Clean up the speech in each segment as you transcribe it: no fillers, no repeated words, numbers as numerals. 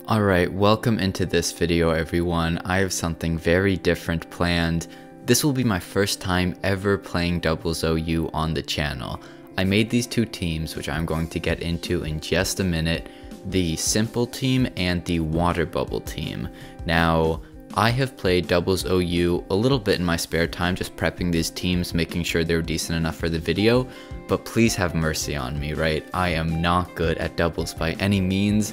Alright, welcome into this video everyone. I have something very different planned. This will be my first time ever playing doubles OU on the channel. I made these two teams, which I'm going to get into in just a minute. The simple team and the water bubble team. Now, I have played doubles OU a little bit in my spare time, just prepping these teams, making sure they were decent enough for the video, but please have mercy on me, right? I am not good at doubles by any means.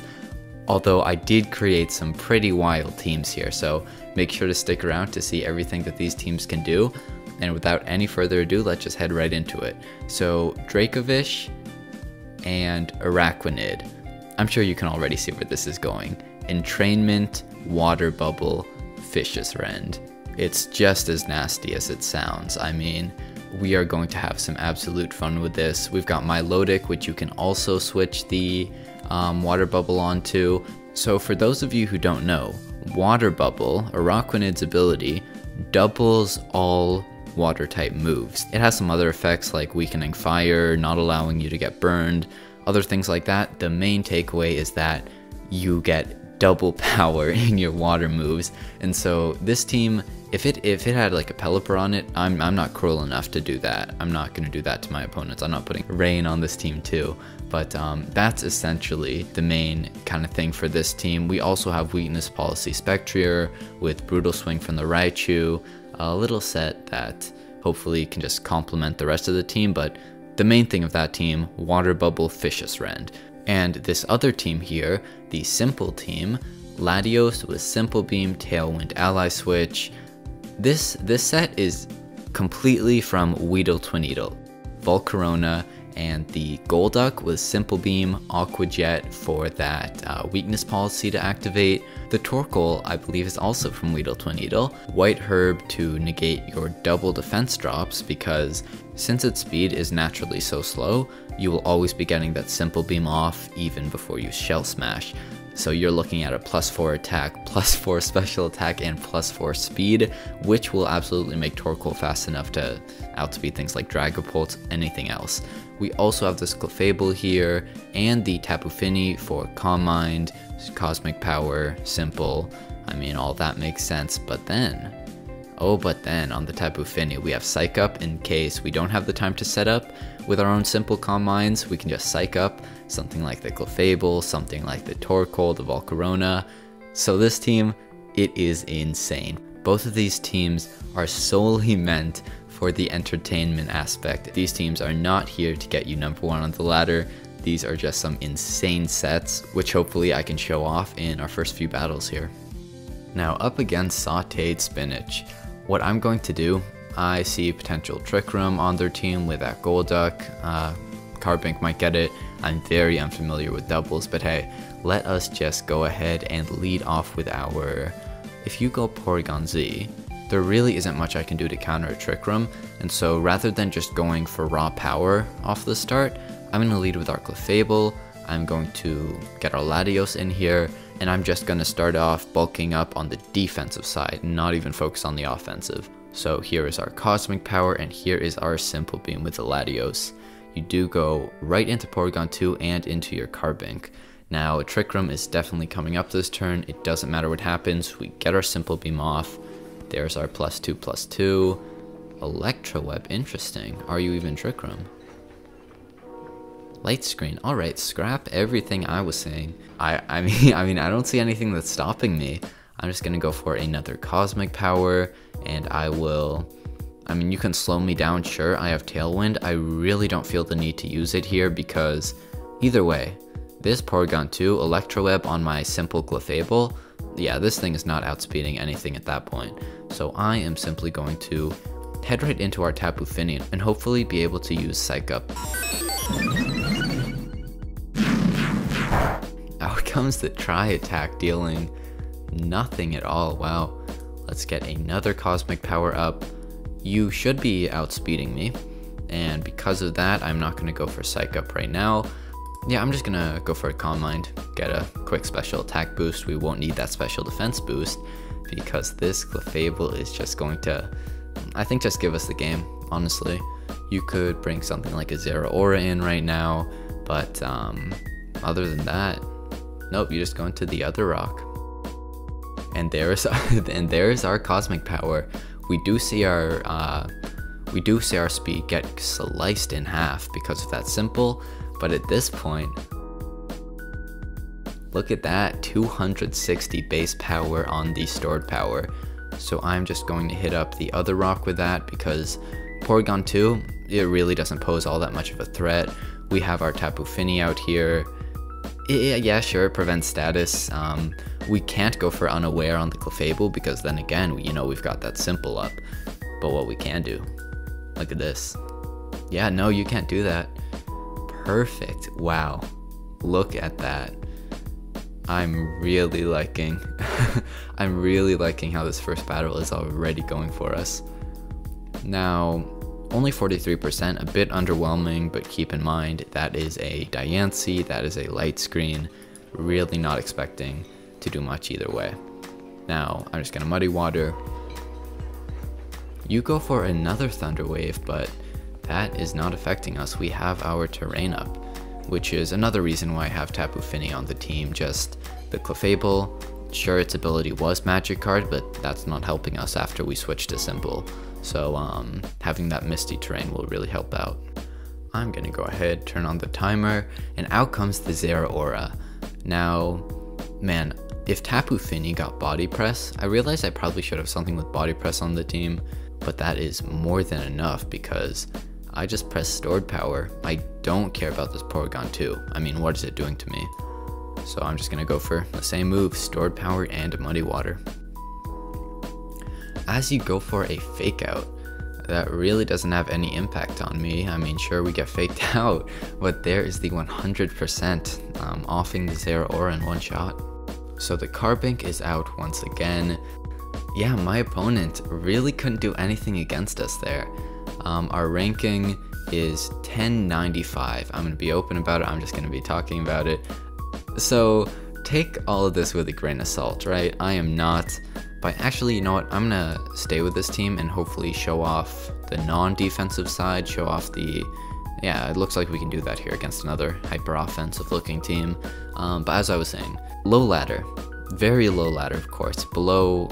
Although I did create some pretty wild teams here, so make sure to stick around to see everything that these teams can do. And without any further ado, let's just head right into it. So Dracovish and Araquanid. I'm sure you can already see where this is going. Entrainment, water bubble, fishious rend. It's just as nasty as it sounds. I mean, we are going to have some absolute fun with this. We've got Milotic, which you can also switch the water bubble onto. So for those of you who don't know, water bubble, Araquanid's ability, doubles all water type moves. It has some other effects like weakening fire, not allowing you to get burned, other things like that. The main takeaway is that you get double power in your water moves. And so this team, if it had like a Pelipper on it, I'm not cruel enough to do that. I'm not going to do that to my opponents. I'm not putting Rain on this team too. But that's essentially the main kind of thing for this team. We also have Weakness Policy Spectrier with Brutal Swing from the Raichu, a little set that hopefully can just complement the rest of the team. But the main thing of that team, Water Bubble, Fishious Rend. And this other team here, the simple team, Latios with Simple Beam, Tailwind Ally Switch. This set is completely from Weedle Twineedle, Volcarona, and the Golduck with Simple Beam, Aqua Jet for that weakness policy to activate. The Torkoal, I believe, is also from Weedle Twineedle. White Herb to negate your double defense drops, because since its speed is naturally so slow, you will always be getting that Simple Beam off even before you Shell Smash. So you're looking at a +4 attack, +4 special attack, and +4 speed, which will absolutely make Torkoal fast enough to outspeed things like Dragapult, anything else. We also have this Clefable here, and the Tapu Fini for Calm Mind, Cosmic Power, Simple. I mean, all that makes sense, but then on the Tapu Fini, we have Psych Up in case we don't have the time to set up with our own simple Calm Minds. We can just Psych Up something like the Clefable, something like the Torkoal, the Volcarona. So this team, it is insane. Both of these teams are solely meant for the entertainment aspect. These teams are not here to get you #1 on the ladder. These are just some insane sets, which hopefully I can show off in our first few battles here. Now up against sauteed spinach. What I'm going to do, I see potential Trick Room on their team with that Golduck. Carbink might get it. I'm very unfamiliar with doubles, but hey, let us just go ahead and lead off with our... If you go Porygon Z, there really isn't much I can do to counter a Trick Room, and so rather than just going for raw power off the start, I'm going to lead with our Clefable. I'm going to get our Latios in here, and I'm just going to start off bulking up on the defensive side, not even focus on the offensive. So here is our Cosmic Power, and here is our Simple Beam with the Latios. You do go right into Porygon 2 and into your Carbink. Now, Trick Room is definitely coming up this turn. It doesn't matter what happens. We get our Simple Beam off. There's our +2/+2. Electro Web, interesting. Are you even Trick Room? Light Screen, alright, scrap everything I was saying. I mean, I don't see anything that's stopping me. I'm just gonna go for another Cosmic Power, and I will... I mean, you can slow me down, sure, I have Tailwind. I really don't feel the need to use it here because either way, this Porygon 2, Electro Web on my simple Clefable, yeah, this thing is not outspeeding anything at that point. So I am simply going to head right into our Tapu Fini and hopefully be able to use Psych Up. Out comes the Tri-Attack, dealing nothing at all. Wow. Let's get another Cosmic Power up. You should be outspeeding me, and because of that, I'm not going to go for Psych Up right now. Yeah, I'm just going to go for a Calm Mind, get a quick special attack boost. We won't need that special defense boost because this Clefable is just going to, I think, just give us the game, honestly. You could bring something like a Zeraora in right now, but other than that, Nope, you just go into the other rock. And there's our cosmic power. We do see our speed get sliced in half because of that simple, but at this point, look at that, 260 base power on the stored power. So I'm just going to hit up the other rock with that because Porygon 2, it really doesn't pose all that much of a threat. We have our Tapu Fini out here. Yeah, sure, it prevents status. We can't go for Unaware on the Clefable because then again, you know, we've got that simple up. But what we can do, look at this. Yeah, no, you can't do that. Perfect. Wow. Look at that. I'm really liking I'm really liking how this first battle is already going for us. Now, only 43%, a bit underwhelming, but keep in mind that is a Diancie, that is a light screen. Really not expecting to do much either way. Now, I'm just gonna Muddy Water. You go for another Thunder Wave, but that is not affecting us. We have our terrain up, which is another reason why I have Tapu Fini on the team. Just the Clefable, sure, its ability was Magic Card, but that's not helping us after we switch to Simple. So having that Misty terrain will really help out. I'm gonna go ahead, turn on the timer, and out comes the Zeraora. Now, man, if Tapu Fini got Body Press, I realize I probably should have something with Body Press on the team, but that is more than enough because I just pressed Stored Power. I don't care about this Porygon 2. I mean, what is it doing to me? So I'm just gonna go for the same move, Stored Power and Muddy Water. As you go for a Fake Out, that really doesn't have any impact on me. I mean, sure, we get faked out, but there is the 100% offing the Zeraora in one shot. So the Carbink is out once again. Yeah, my opponent really couldn't do anything against us there. Our ranking is 1095. I'm gonna be open about it. I'm just gonna be talking about it. So take all of this with a grain of salt, right? I am not, but actually, you know what? I'm gonna stay with this team and hopefully show off the non-defensive side, show off the, yeah, it looks like we can do that here against another hyper-offensive looking team. But as I was saying, low ladder, very low ladder, of course, below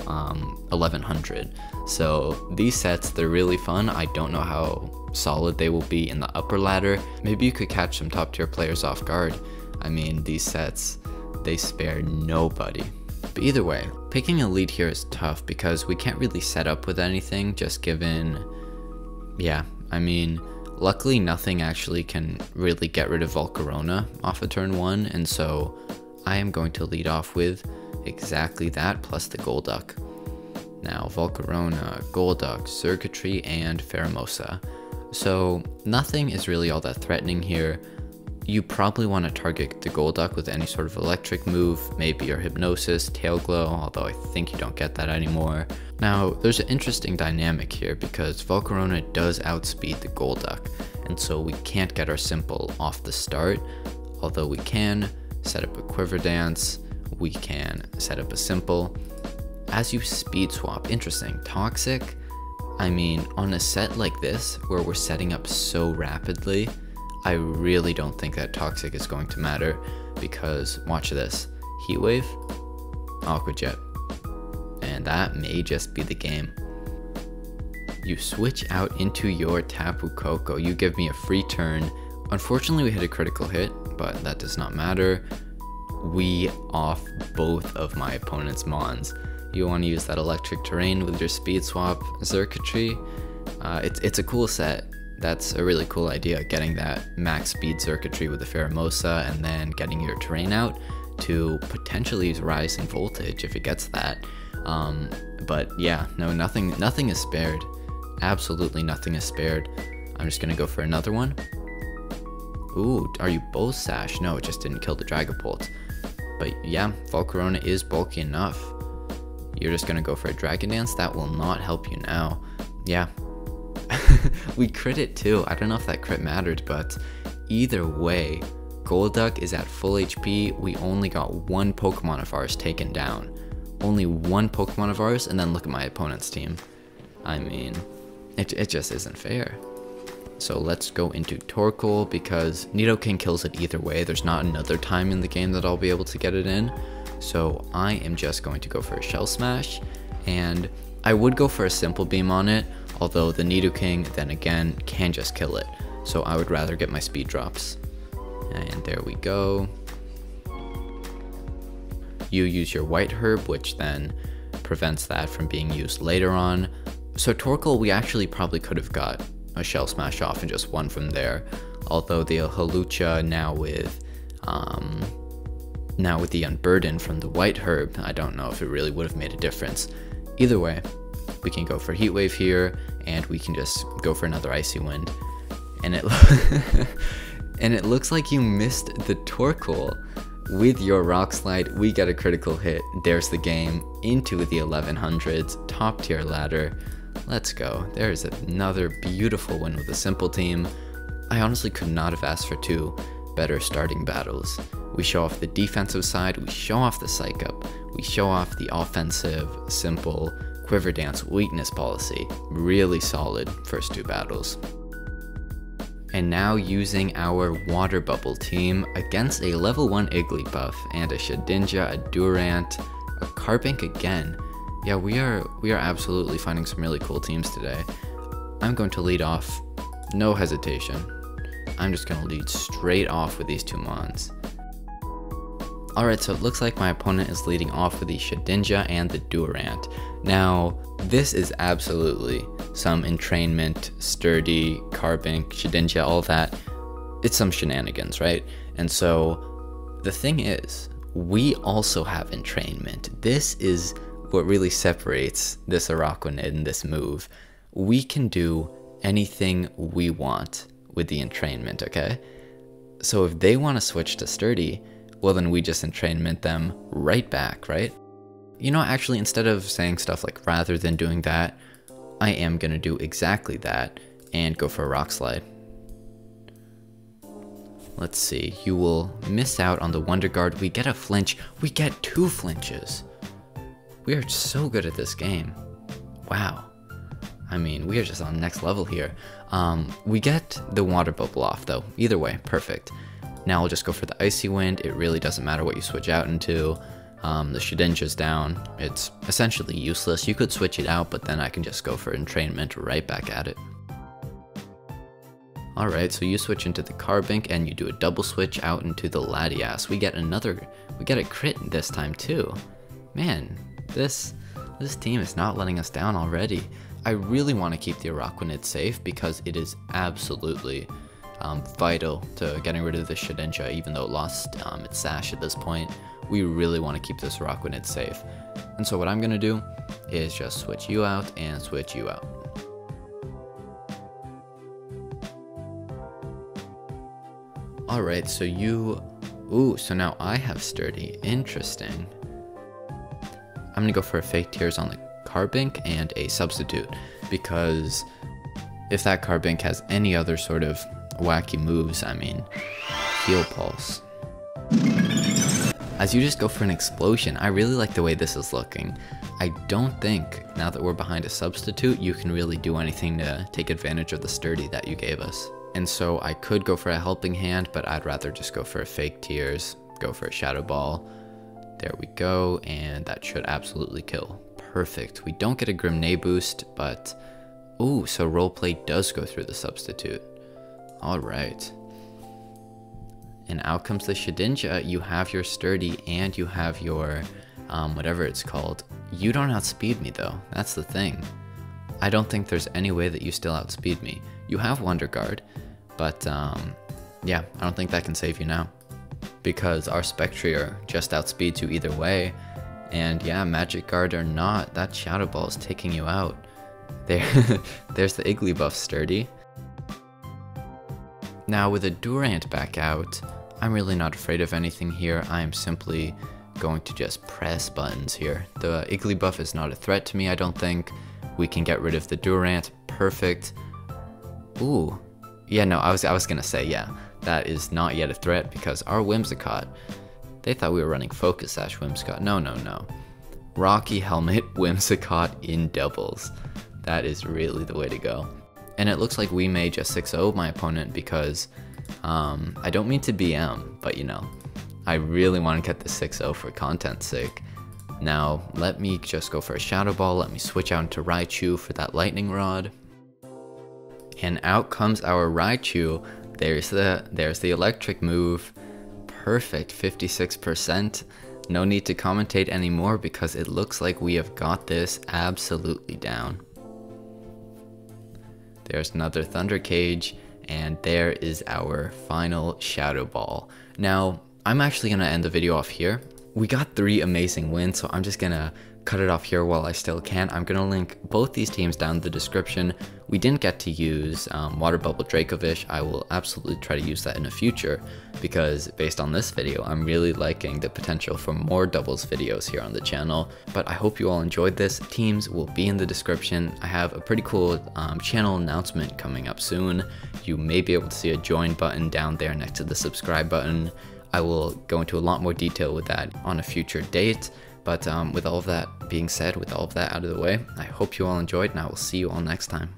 1100. So these sets, they're really fun. I don't know how solid they will be in the upper ladder. Maybe you could catch some top tier players off guard. I mean, these sets, they spare nobody. But either way, picking a lead here is tough because we can't really set up with anything, just given, yeah, I mean, luckily nothing actually can really get rid of Volcarona off of turn 1, and so I am going to lead off with exactly that plus the Golduck. Now, Volcarona, Golduck, Circuitry, and Pheromosa. So nothing is really all that threatening here. You probably want to target the Golduck with any sort of electric move, maybe your Hypnosis, Tail Glow, although I think you don't get that anymore. Now, there's an interesting dynamic here because Volcarona does outspeed the Golduck, and so we can't get our Simple off the start, although we can set up a Quiver Dance, we can set up a Simple. As you speed swap, interesting, Toxic, I mean, on a set like this, where we're setting up so rapidly, I really don't think that Toxic is going to matter because, watch this, Heat Wave, Aqua Jet, and that may just be the game. You switch out into your Tapu Koko, you give me a free turn. Unfortunately we hit a critical hit, but that does not matter. We off both of my opponent's Mons. You want to use that electric terrain with your speed swap Circuitry. It's a cool set. That's a really cool idea, getting that max speed Circuitry with the Pheromosa and then getting your terrain out to potentially use Rising Voltage if it gets that. But yeah, no, nothing is spared. Absolutely nothing is spared. I'm just gonna go for another one. Ooh, are you both Sash? No, it just didn't kill the Dragapult. But yeah, Volcarona is bulky enough. You're just gonna go for a Dragon Dance? That will not help you now. Yeah. We crit it too. I don't know if that crit mattered, but either way, Golduck is at full HP. We only got one Pokemon of ours taken down. Only one Pokemon of ours, and then look at my opponent's team. I mean, it just isn't fair. So let's go into Torkoal because Nidoking kills it either way. There's not another time in the game that I'll be able to get it in. So I am just going to go for a Shell Smash, and I would go for a Simple Beam on it, although the Nidoking then again can just kill it. So I would rather get my speed drops. And there we go. You use your White Herb, which then prevents that from being used later on. So Torkoal, we actually probably could have got a Shell Smash off and just won from there. Although the Hawlucha now with the Unburden from the White Herb, I don't know if it really would have made a difference. Either way, we can go for Heat Wave here, and we can just go for another Icy Wind. And it and it looks like you missed the Torkoal. With your Rock Slide, we get a critical hit. There's the game into the 1100s, top tier ladder. Let's go. There's another beautiful win with a simple team. I honestly could not have asked for two better starting battles. We show off the defensive side, we show off the Psych Up, we show off the offensive, simple Quiver Dance weakness policy. Really solid first two battles. And now using our Water Bubble team against a level 1 Igglybuff and a Shedinja, a Durant, a Carbink again. Yeah, we are absolutely finding some really cool teams today. I'm going to lead off, no hesitation. I'm just going to lead straight off with these two Mons. Alright, so it looks like my opponent is leading off with the Shedinja and the Durant. Now, this is absolutely some entrainment, sturdy, Carbink, Shedinja, all that. It's some shenanigans, right? And so, the thing is, we also have entrainment. This is what really separates this Araquanid and this move. We can do anything we want with the entrainment, okay? So if they want to switch to sturdy, well then we just entrainment them right back, right? You know, actually, instead of saying stuff like rather than doing that, I am gonna do exactly that and go for a Rock Slide. Let's see, you will miss out on the Wonder Guard. We get a flinch, we get 2 flinches. We are so good at this game. Wow. I mean, we are just on the next level here. We get the Water Bubble off though. Either way, perfect. Now I'll just go for the Icy Wind. It really doesn't matter what you switch out into. The Shedinja's down. It's essentially useless. You could switch it out, but then I can just go for entrainment right back at it. Alright, so you switch into the Carbink and you do a double switch out into the Latias. We get a crit this time too. Man, this team is not letting us down already. I really want to keep the Araquanid safe because it is absolutely vital to getting rid of the Shedinja, even though it lost its sash at this point. We really want to keep this Araquanid safe. And so what I'm going to do is just switch you out and switch you out. Alright, so so now I have sturdy. Interesting. I'm going to go for a Fake Tears on the Carbink and a substitute, because if that Carbink has any other sort of wacky moves, I mean, Heal Pulse. As you just go for an explosion, I really like the way this is looking. I don't think, now that we're behind a substitute, you can really do anything to take advantage of the sturdy that you gave us. And so I could go for a Helping Hand, but I'd rather just go for a Fake Tears, go for a Shadow Ball. There we go, and that should absolutely kill. Perfect. We don't get a Grimnay boost, but ooh, so Roleplay does go through the substitute. Alright. And out comes the Shedinja. You have your sturdy and you have your whatever it's called. You don't outspeed me though. That's the thing. I don't think there's any way that you still outspeed me. You have Wonder Guard, but yeah, I don't think that can save you now, because our Spectrier just outspeeds you either way. And yeah, Magic Guard or not, that Shadow Ball is taking you out. There's the Igglybuff sturdy. Now with a Durant back out, I'm really not afraid of anything here. I am simply going to just press buttons here. The Igglybuff is not a threat to me, I don't think. We can get rid of the Durant. Perfect. Ooh. Yeah, no, I was gonna say, yeah, that is not yet a threat because our Whimsicott, they thought we were running Focus Sash Whimsicott. No, no, no. Rocky Helmet Whimsicott in doubles. That is really the way to go. And it looks like we may just 6-0 my opponent because I don't mean to BM, but you know, I really want to get the 6-0 for content's sake. Now, let me just go for a Shadow Ball, let me switch out into Raichu for that Lightning Rod. And out comes our Raichu. There's the electric move. Perfect, 56%. No need to commentate anymore because it looks like we have got this absolutely down. There's another Thunder Cage, and there is our final Shadow Ball. Now, I'm actually going to end the video off here. We got 3 amazing wins, so I'm just going to cut it off here while I still can. I'm going to link both these teams down in the description. We didn't get to use Water Bubble Dracovish. I will absolutely try to use that in the future because based on this video, I'm really liking the potential for more doubles videos here on the channel. But I hope you all enjoyed this. Teams will be in the description. I have a pretty cool channel announcement coming up soon. You may be able to see a join button down there next to the subscribe button. I will go into a lot more detail with that on a future date. But with all of that being said, with all of that out of the way, I hope you all enjoyed and I will see you all next time.